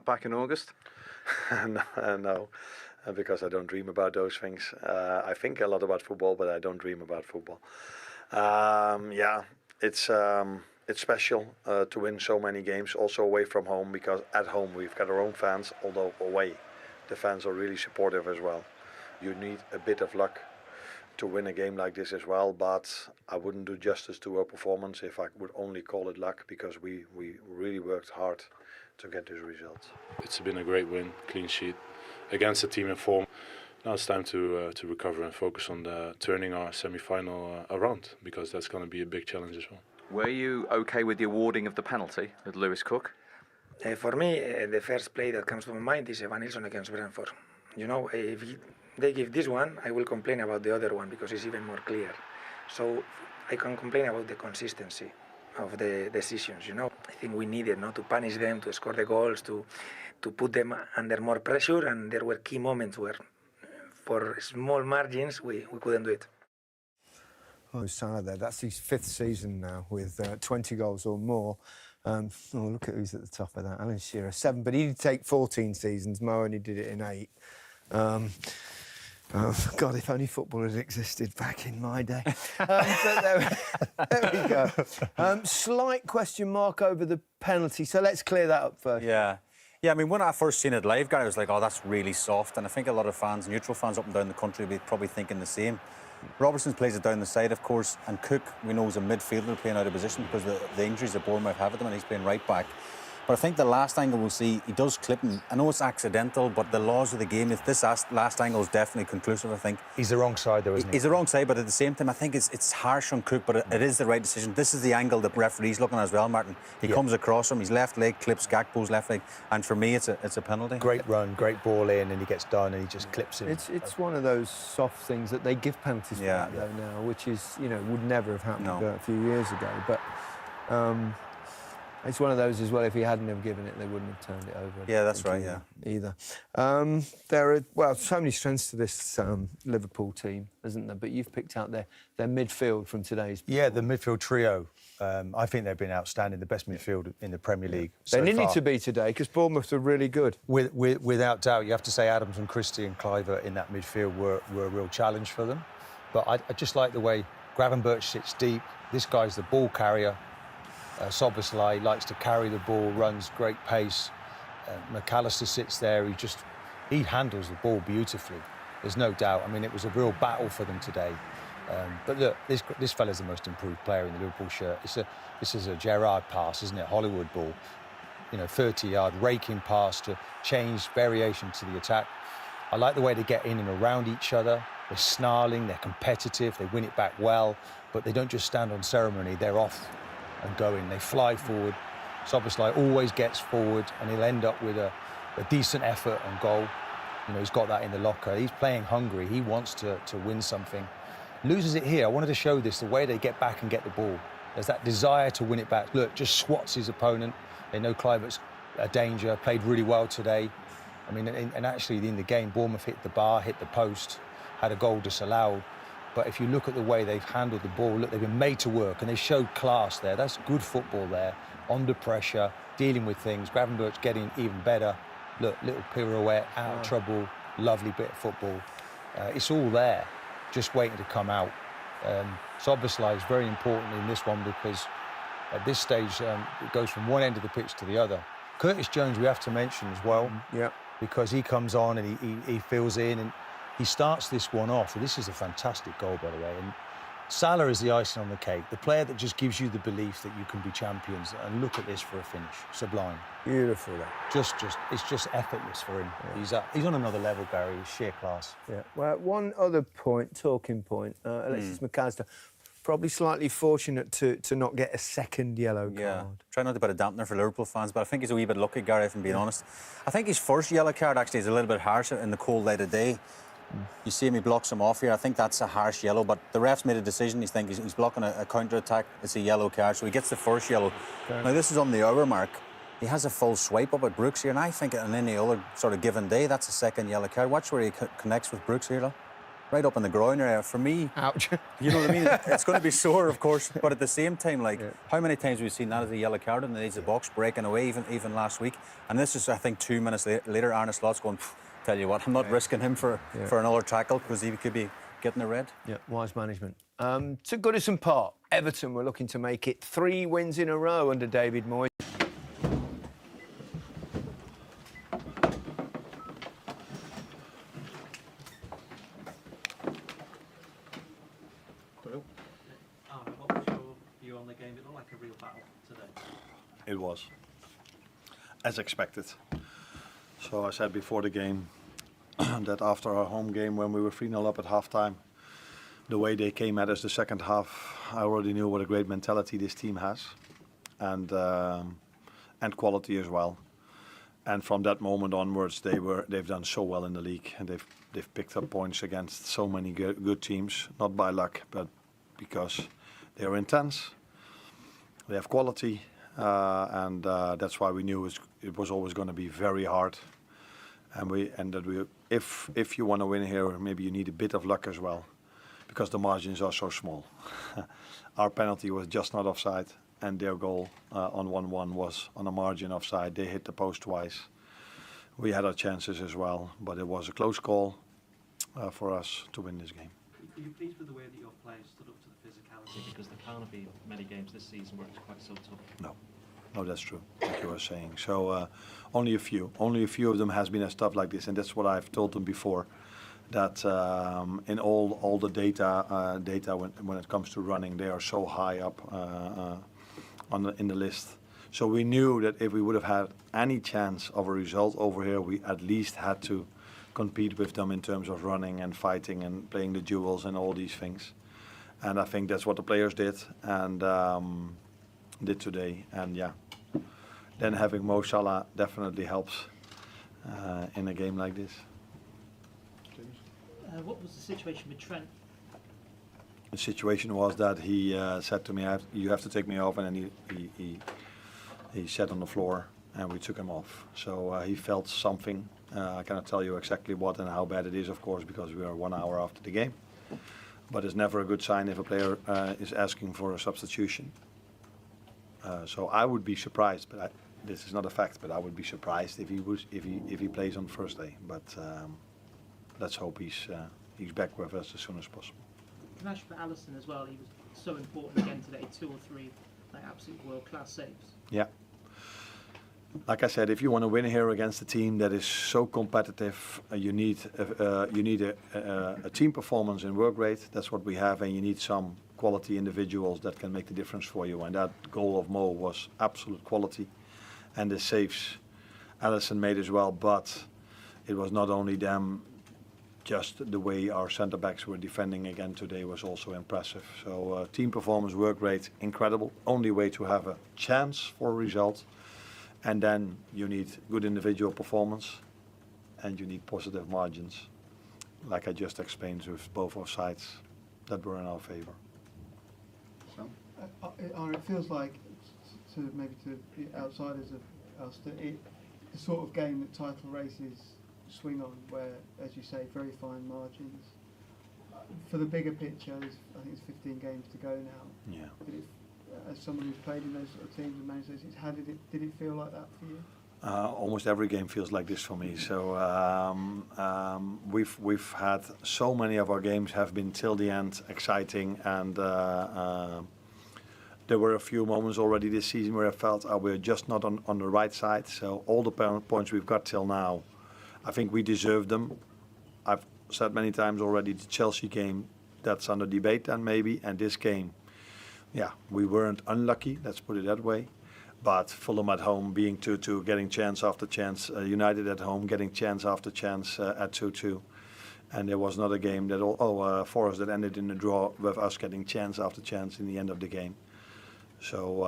back in August? No, because I don't dream about those things. I think a lot about football, but I don't dream about football. Yeah, it's special to win so many games, also away from home, because at home we've got our own fans, although away the fans are really supportive as well. You need a bit of luck to win a game like this as well, but I wouldn't do justice to our performance if I would only call it luck, because we really worked hard to get these results. It's been a great win, clean sheet, against a team in form. Now it's time to recover and focus on turning our semi-final around, because that's going to be a big challenge as well. Were you okay with the awarding of the penalty with Lewis Cook? For me, the first play that comes to my mind is Van Nilsson against Brentford. You know, if they give this one, I will complain about the other one because it's even more clear. So I can complain about the consistency of the decisions. You know, I think we needed not to punish them, to score the goals, to put them under more pressure, and there were key moments where, for small margins, we couldn't do it. Oh, Salah there. That's his 5th season now with 20 goals or more. Look at who's at the top of that. Alan Shearer, 7, but he did take 14 seasons. Mo only did it in 8. God, if only football had existed back in my day. But there we go. Slight question mark over the penalty, so let's clear that up first. Yeah, I mean, when I first seen it live, Gary, I was like, oh, that's really soft. And I think a lot of fans, neutral fans up and down the country, will be probably thinking the same. Robertson plays it down the side, of course, and Cook, we know, is a midfielder playing out of position because the injuries that Bournemouth have at them, and he's playing right back. But I think the last angle we'll see, he does clip him. I know it's accidental, but the laws of the game, if this last angle is definitely conclusive, I think. He's the wrong side, though, isn't he? He's the wrong side, but at the same time, I think it's harsh on Cook, but it is the right decision. This is the angle the referee's looking at as well, Martin. He comes across him, his left leg clips Gakpo's left leg, and for me, it's a penalty. Great run, great ball in, and he gets done, and he just clips him. It's one of those soft things that they give penalties for that, though, now, which is, you know, would never have happened a few years ago. But it's one of those as well, if he hadn't have given it, they wouldn't have turned it over. Yeah, that's right, yeah. Either. There are, well, so many strengths to this Liverpool team, isn't there? But you've picked out their midfield from today's... Yeah, the midfield trio. I think they've been outstanding, the best midfield in the Premier League so They needed far. to be today, because Bournemouth are really good. Without doubt, you have to say Adams and Christie and Kluivert in that midfield were a real challenge for them. But I just like the way Gravenberch sits deep. This guy's the ball carrier. Szoboszlai likes to carry the ball, runs great pace. McAllister sits there, he handles the ball beautifully. There's no doubt. I mean, it was a real battle for them today. But look, this fella's the most improved player in the Liverpool shirt. This is a Gerrard pass, isn't it? Hollywood ball. You know, 30-yard raking pass to change variation to the attack. I like the way they get in and around each other. They're snarling, they're competitive, they win it back well, but they don't just stand on ceremony, they're off and going. They fly forward. Szoboszlai always gets forward, and he'll end up with a decent effort on goal. You know, he's got that in the locker. He's playing hungry. He wants to win something. Loses it here. I wanted to show this, the way they get back and get the ball. There's that desire to win it back. Look, just swats his opponent. They know Kluivert's a danger, played really well today. I mean, and actually in the game, Bournemouth hit the bar, hit the post, had a goal disallowed. But if you look at the way they've handled the ball, look, they've been made to work, and they showed class there. That's good football there, under pressure, dealing with things. Gravenberch getting even better. Look, little pirouette, out of trouble, lovely bit of football. It's all there, just waiting to come out. Szoboszlai is very important in this one because at this stage, it goes from one end of the pitch to the other. Curtis Jones, we have to mention as well, because he comes on and he fills in and he starts this one off. This is a fantastic goal, by the way. And Salah is the icing on the cake, the player that just gives you the belief that you can be champions. And look at this for a finish, sublime. Beautiful. It's just effortless for him. Yeah. He's on another level, Gary. He's sheer class. Yeah. Well, one other talking point. Alexis McAllister, probably slightly fortunate to not get a second yellow card. Yeah, try not to put a dampener for Liverpool fans, but I think he's a wee bit lucky, Gary, if I'm being honest. I think his first yellow card actually is a little bit harsh in the cold light of day. You see him, he blocks him off here. I think that's a harsh yellow, but the ref's made a decision. He's thinking he's blocking a counter-attack. It's a yellow card, so he gets the first yellow. Okay. Now, this is on the hour mark. He has a full swipe up at Brooks here, and I think on any other sort of given day, that's a second yellow card. Watch where he connects with Brooks here, look. right up in the groin area. For me, Ouch. you know what I mean? It's going to be sore, of course, but at the same time, like, how many times have we seen that as a yellow card in the edge of the box, breaking away, even last week? And this is, I think, 2 minutes later, Arne Slot's going, tell you what, I'm not risking him for another tackle because he could be getting a red. Yeah, wise management. To Goodison Park, Everton were looking to make it 3 wins in a row under David Moyes. What was your view on the game? It looked like a real battle today. It was, as expected. So I said before the game that after our home game, when we were 3-0 up at halftime, the way they came at us the second half, I already knew what a great mentality this team has, and quality as well. And from that moment onwards, they've done so well in the league, and they've picked up points against so many good teams, not by luck, but because they are intense, they have quality, and that's why we knew it was always going to be very hard. If you want to win here, maybe you need a bit of luck as well, because the margins are so small. Our penalty was just not offside, and their goal on 1-1 was on a margin offside. They hit the post twice. We had our chances as well, but it was a close call for us to win this game. Are you pleased with the way that your players stood up to the physicality? Because there can't be many games this season where it's quite so tough. No, that's true, like you were saying. So only a few of them has been a stuff like this, and that's what I've told them before. That in all the data when it comes to running, they are so high up in the list. So we knew that if we would have had any chance of a result over here, we at least had to compete with them in terms of running and fighting and playing the duels and all these things. And I think that's what the players did and did today. And yeah, then having Mo Salah definitely helps in a game like this. What was the situation with Trent? The situation was that he said to me, "You have to take me off," and then he sat on the floor, and we took him off. So he felt something. I cannot tell you exactly what and how bad it is, of course, because we are 1 hour after the game. But it's never a good sign if a player is asking for a substitution. So I would be surprised, but this is not a fact. But I would be surprised if he plays on Thursday. But let's hope he's back with us as soon as possible. Can I ask for Alisson as well? He was so important again today, 2 or 3 absolute world-class saves. Yeah. Like I said, if you want to win here against a team that is so competitive, you need a team performance and work rate. That's what we have, and you need some quality individuals that can make the difference for you. And that goal of Mo was absolute quality, and the saves Alisson made as well. But it was not only them. Just the way our centre backs were defending again today was also impressive. So team performance, work rate, incredible. Only way to have a chance for a result. And then you need good individual performance, and you need positive margins, like I just explained with both our sides that were in our favour. It feels like, maybe to the outsiders of us, that the sort of game that title races swing on, where, as you say, very fine margins. For the bigger picture, I think it's 15 games to go now. Yeah. As someone who's played in those sort of teams and managed those teams, did it feel like that for you? Almost every game feels like this for me. So we've had so many of our games have been till the end exciting, and there were a few moments already this season where I felt we're just not on the right side. So all the points we've got till now, I think we deserve them. I've said many times already, the Chelsea game, that's under debate then maybe, and this game, yeah, we weren't unlucky, let's put it that way. But Fulham at home being 2-2, getting chance after chance, United at home getting chance after chance at 2-2. And there was not a game that, Forest that ended in a draw with us getting chance after chance in the end of the game. So,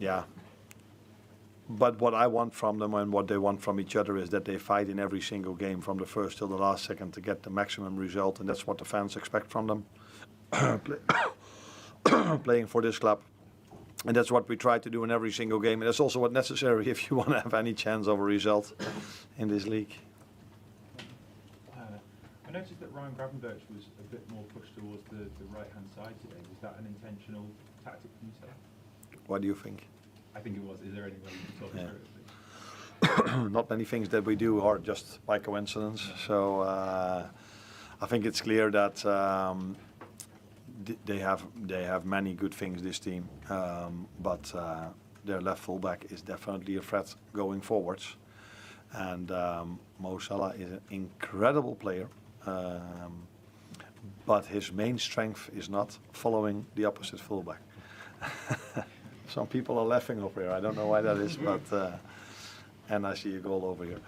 yeah. But what I want from them and what they want from each other is that they fight in every single game from the first till the last second to get the maximum result, and that's what the fans expect from them, playing for this club. And that's what we try to do in every single game, and that's also what's necessary if you want to have any chance of a result in this league. I noticed that Ryan Gravenberch was a bit more pushed towards the right-hand side today. Was that an intentional tactic from yourself? What do you think? I think it was. Is there any way you can talk Yeah. through it, please? Not many things that we do are just by coincidence. So I think it's clear that they have many good things, this team, but their left fullback is definitely a threat going forwards. And Mo Salah is an incredible player, but his main strength is not following the opposite fullback. Some people are laughing over here. I don't know why that is, but and I see a goal over here.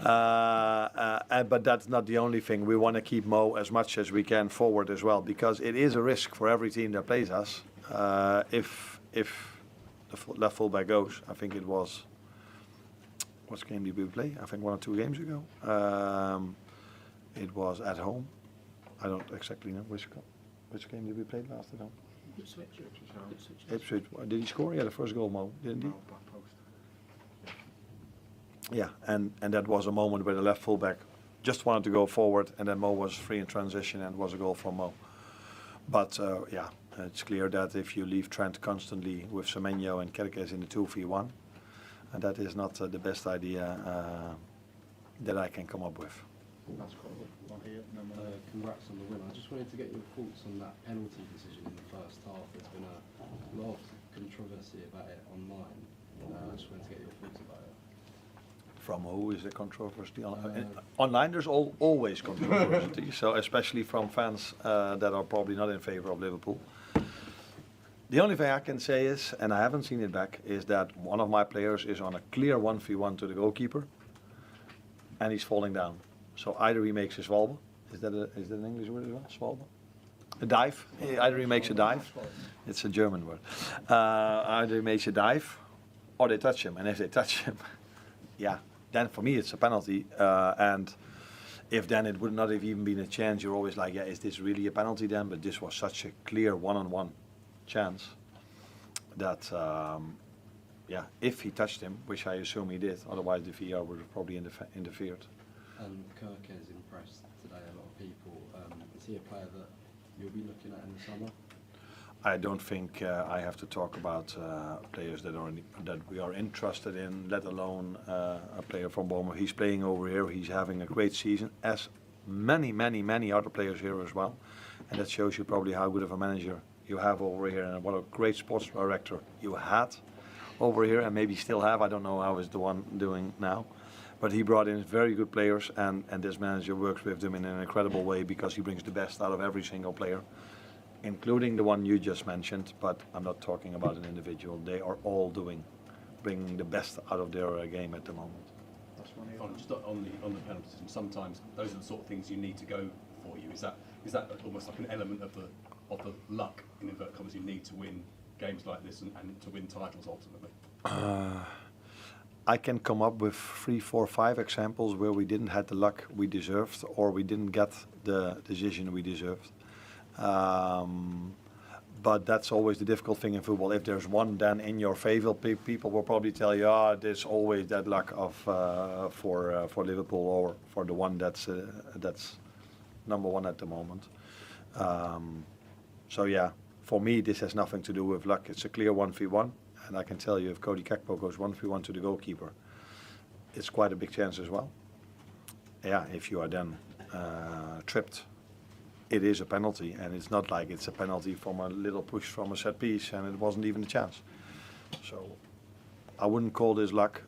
But that's not the only thing. We want to keep Mo as much as we can forward as well, because it is a risk for every team that plays us. If the left fullback goes, I think it was. What game did we play? I think 1 or 2 games ago. It was at home. I don't exactly know which game did we play last at home. Ipswich. Did he score? Yeah, the first goal, Mo, didn't he? Yeah, and that was a moment where the left fullback just wanted to go forward, and then Mo was free in transition, and it was a goal from Mo. But yeah, it's clear that if you leave Trent constantly with Semenyo and Kerkez in the 2v1, and that is not the best idea that I can come up with. That's congrats on the win. I just wanted to get your thoughts on that penalty decision in the first half. There's been a lot of controversy about it online. I just wanted to get your thoughts about it. From who is the controversy? Online there's always controversy, so especially from fans that are probably not in favor of Liverpool. The only thing I can say is, and I haven't seen it back, is that one of my players is on a clear 1v1 to the goalkeeper, and he's falling down. So either he makes a zwalbe, is that an English word as well? Zwalbe? A dive. Either he makes a dive. It's a German word. Either he makes a dive, or they touch him. And if they touch him, yeah, then for me it's a penalty. And if then it would not have even been a chance, you're always like, yeah, is this really a penalty then? But this was such a clear one-on-one chance that, yeah, if he touched him, which I assume he did, otherwise the VAR would have probably interfered. Kirk is impressed today, a lot of people. Is he a player that you'll be looking at in the summer? I don't think I have to talk about players that we are interested in, let alone a player from Bournemouth. He's playing over here. He's having a great season, as many other players here as well. And that shows you probably how good of a manager you have over here, and what a great sports director you had over here, and maybe still have. I don't know how is the one doing now. But he brought in very good players, and this manager works with them in an incredible way, because he brings the best out of every single player, including the one you just mentioned. But I'm not talking about an individual. They are all bringing the best out of their game at the moment. Just on the penalties, and sometimes those are the sort of things you need to go for you. Is that almost like an element of the luck, in inverted commas, you need to win games like this and to win titles ultimately? I can come up with 3, 4, 5 examples where we didn't have the luck we deserved, or we didn't get the decision we deserved. But that's always the difficult thing in football. If there's one then in your favor, people will probably tell you, there's always that luck of for Liverpool, or for the one that's number one at the moment. So yeah, for me this has nothing to do with luck. It's a clear 1v1. And I can tell you, if Cody Gakpo goes 1v1 to the goalkeeper, it's quite a big chance as well. Yeah, if you are then tripped, it is a penalty, and it's not like it's a penalty from a little push from a set piece, and it wasn't even a chance. So I wouldn't call this luck,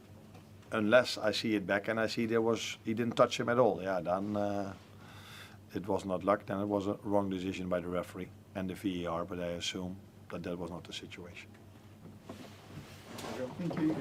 unless I see it back and I see he didn't touch him at all. Yeah, then it was not luck. Then it was a wrong decision by the referee and the VAR. But I assume that was not the situation. Thank you.